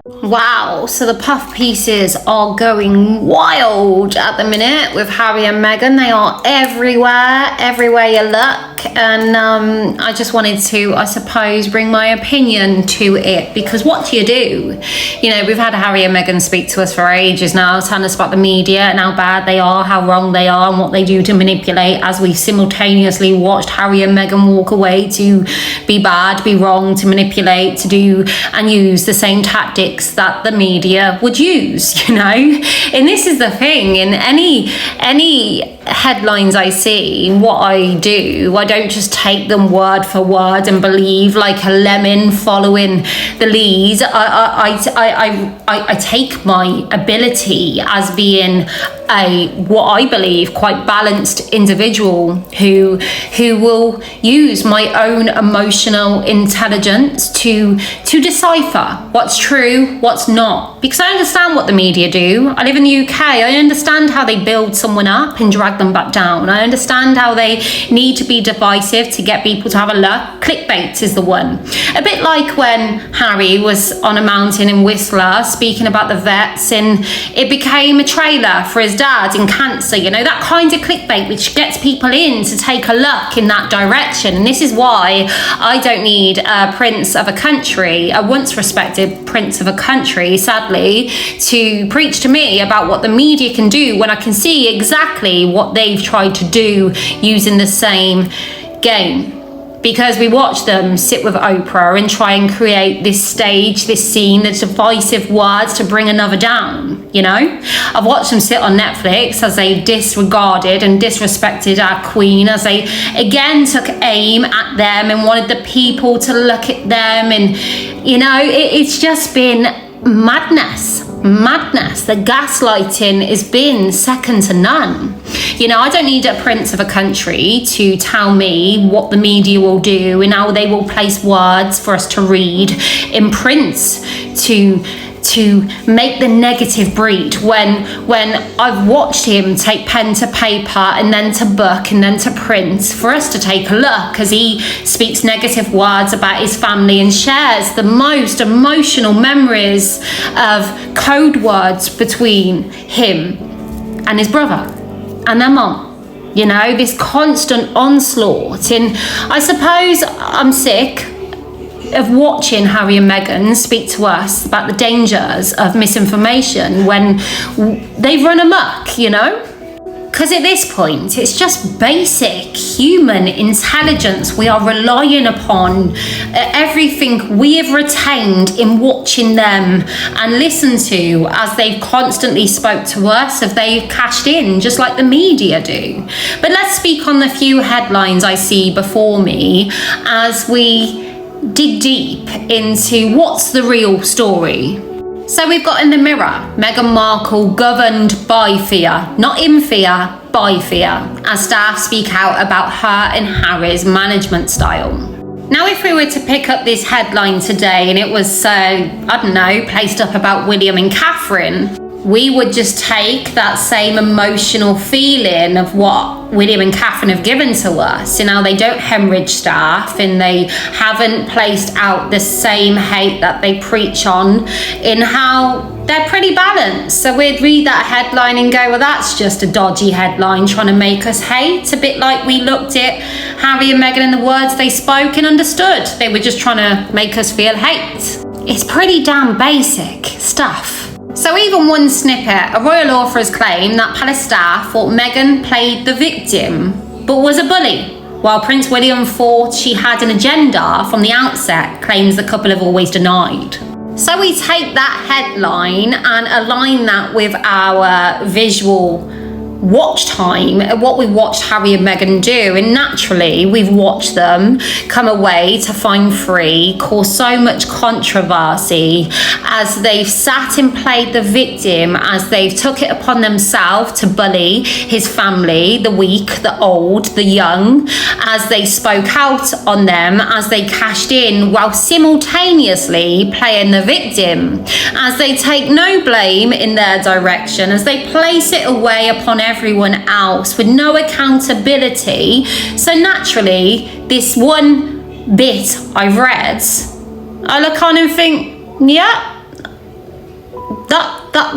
Wow, so the puff pieces are going wild at the minute with Harry and Meghan. They are everywhere you look. And I just wanted to, I suppose, bring my opinion to it, because what do? You know, we've had Harry and Meghan speak to us for ages now, telling us about the media and how bad they are, how wrong they are, and what they do to manipulate, as we simultaneously watched Harry and Meghan walk away to be bad, be wrong, to manipulate, to do and use the same tactics that the media would use, you know. And this is the thing, in any headlines I see, what I do, I don't just take them word for word and believe like a lemon following the lead. I take my ability as being a, what I believe, quite balanced individual who will use my own emotional intelligence to decipher what's true, what's not. Because I understand what the media do. I live in the UK. I understand how they build someone up and drag them back down. I understand how they need to be divisive to get people to have a look. Clickbait is the one. A bit like when Harry was on a mountain in Whistler speaking about the vets, and it became a trailer for his dad in cancer, you know, that kind of clickbait which gets people in to take a look in that direction. And this is why I don't need a prince of a country, a once respected prince of a country, sadly, to preach to me about what the media can do, when I can see exactly what they've tried to do using the same game. Because we watch them sit with Oprah and try and create this stage, this scene, the divisive words to bring another down, you know? I've watched them sit on Netflix as they disregarded and disrespected our queen, as they again took aim at them and wanted the people to look at them. And, you know, it's just been madness. The gaslighting has been second to none. You know, I don't need a prince of a country to tell me what the media will do and how they will place words for us to read in print to make the negative breed, when I've watched him take pen to paper and then to book and then to print for us to take a look, as he speaks negative words about his family and shares the most emotional memories of code words between him and his brother and their mom. You know, this constant onslaught. And I suppose I'm sick of watching Harry and Meghan speak to us about the dangers of misinformation when they run amok, you know? Because at this point, it's just basic human intelligence we are relying upon. Everything we have retained in watching them and listened to as they've constantly spoke to us, if they've cashed in, just like the media do. But let's speak on the few headlines I see before me as we dig deep into what's the real story. So we've got in the Mirror, Meghan Markle governed by fear, not in fear, by fear, as staff speak out about her and Harry's management style. Now, if we were to pick up this headline today and it was, I don't know, placed up about William and Catherine, we would just take that same emotional feeling of what William and Catherine have given to us, and how they don't hemorrhage staff and they haven't placed out the same hate that they preach on, in how they're pretty balanced. So we'd read that headline and go, well, that's just a dodgy headline trying to make us hate. A bit like we looked at Harry and Meghan and the words they spoke and understood. They were just trying to make us feel hate. It's pretty damn basic stuff. So even one snippet, a royal author has claimed that palace staff thought Meghan played the victim, but was a bully, while Prince William thought she had an agenda from the outset, claims the couple have always denied. So we take that headline and align that with our visual watch time, what we watched Harry and Meghan do, and naturally we've watched them come away to find free, cause so much controversy as they've sat and played the victim, as they've took it upon themselves to bully his family, the weak, the old, the young, as they spoke out on them, as they cashed in while simultaneously playing the victim, as they take no blame in their direction, as they place it away upon everyone else with no accountability. So naturally, this one bit I've read, I look on and think, yeah,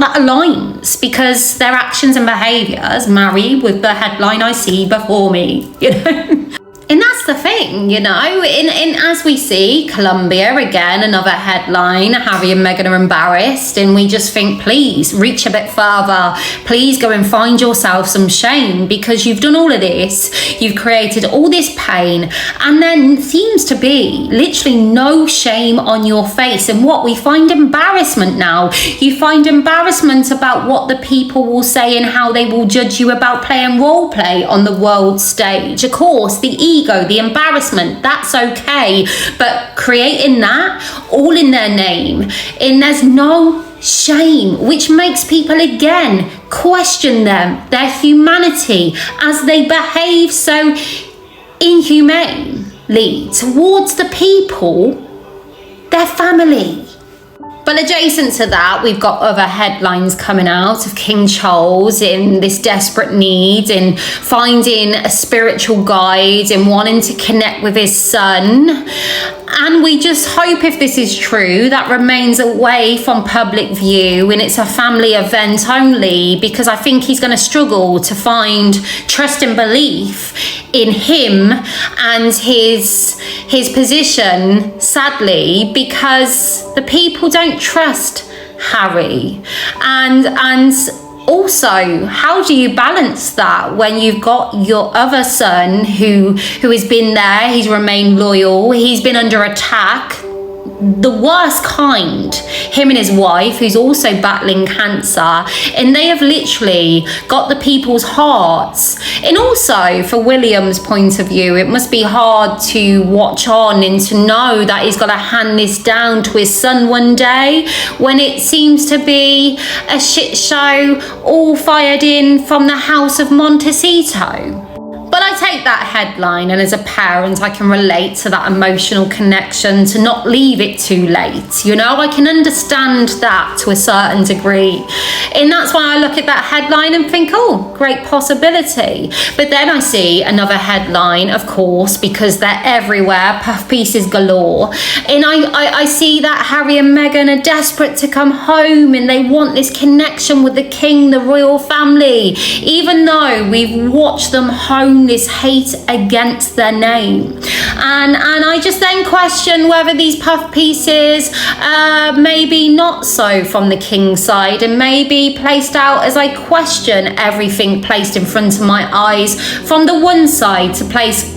that aligns, because their actions and behaviours marry with the headline I see before me, you know. And that's the thing, you know, in as we see Colombia, again, another headline, Harry and Meghan are embarrassed, and we just think, please reach a bit further, please go and find yourself some shame, because you've done all of this, you've created all this pain, and then seems to be literally no shame on your face. And what we find embarrassment now, you find embarrassment about what the people will say and how they will judge you about playing role play on the world stage. Of course, the ego, the embarrassment, that's okay, but creating that all in their name, and there's no shame, which makes people again question them, their humanity, as they behave so inhumanely towards the people, their family. But adjacent to that, we've got other headlines coming out of King Charles in this desperate need in finding a spiritual guide and wanting to connect with his son. And we just hope, if this is true, that remains away from public view and it's a family event only, because I think he's going to struggle to find trust and belief in him and his position, sadly, because the people don't trust Harry. And also, how do you balance that when you've got your other son who has been there, he's remained loyal, he's been under attack, the worst kind, him and his wife, who's also battling cancer, and they have literally got the people's hearts. And also, for William's point of view, it must be hard to watch on and to know that he's got to hand this down to his son one day, when it seems to be a shit show all fired in from the house of Montecito. But I take that headline, and as a parent, I can relate to that emotional connection, to not leave it too late. You know, I can understand that to a certain degree. And that's why I look at that headline and think, oh, great possibility. But then I see another headline, of course, because they're everywhere, puff pieces galore. And I see that Harry and Meghan are desperate to come home, and they want this connection with the king, the royal family, even though we've watched them hone this hate against their name. And I just then question whether these puff pieces maybe not so from the king's side, and maybe placed out as I question everything placed in front of my eyes from the one side to place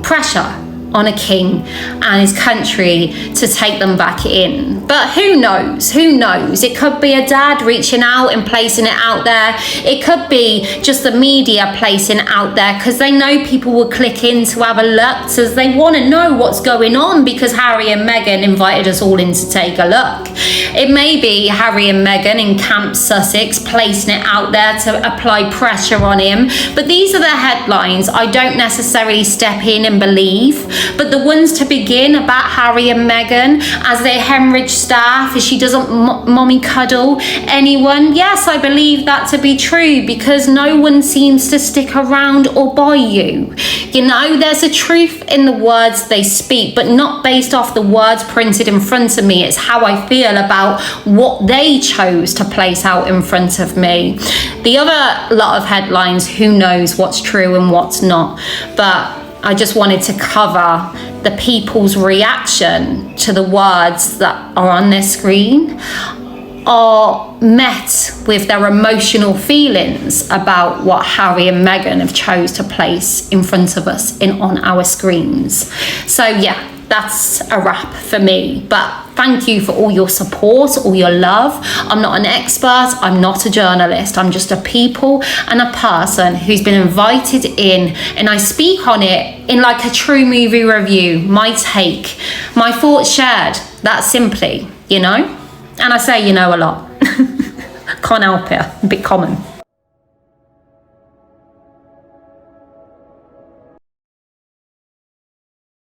pressure on a king and his country to take them back in. But who knows? Who knows? It could be a dad reaching out and placing it out there. It could be just the media placing it out there because they know people will click in to have a look, so they want to know what's going on, because Harry and Meghan invited us all in to take a look. It may be Harry and Meghan in Camp Sussex placing it out there to apply pressure on him. But these are the headlines I don't necessarily step in and believe. But the ones to begin about Harry and Meghan as they hemorrhage staff, as she doesn't mommy cuddle anyone, yes, I believe that to be true, because no one seems to stick around or buy you. You know, there's a truth in the words they speak, but not based off the words printed in front of me. It's how I feel about what they chose to place out in front of me. The other lot of headlines, who knows what's true and what's not, but I just wanted to cover the people's reaction to the words that are on their screen, are met with their emotional feelings about what Harry and Meghan have chose to place in front of us on our screens. So yeah, that's a wrap for me. But thank you for all your support, all your love. I'm not an expert, I'm not a journalist, I'm just a people and a person who's been invited in, and I speak on it in like a true movie review, my take, my thoughts shared, that simply, you know? And I say, you know, a lot. Can't help it, a bit common.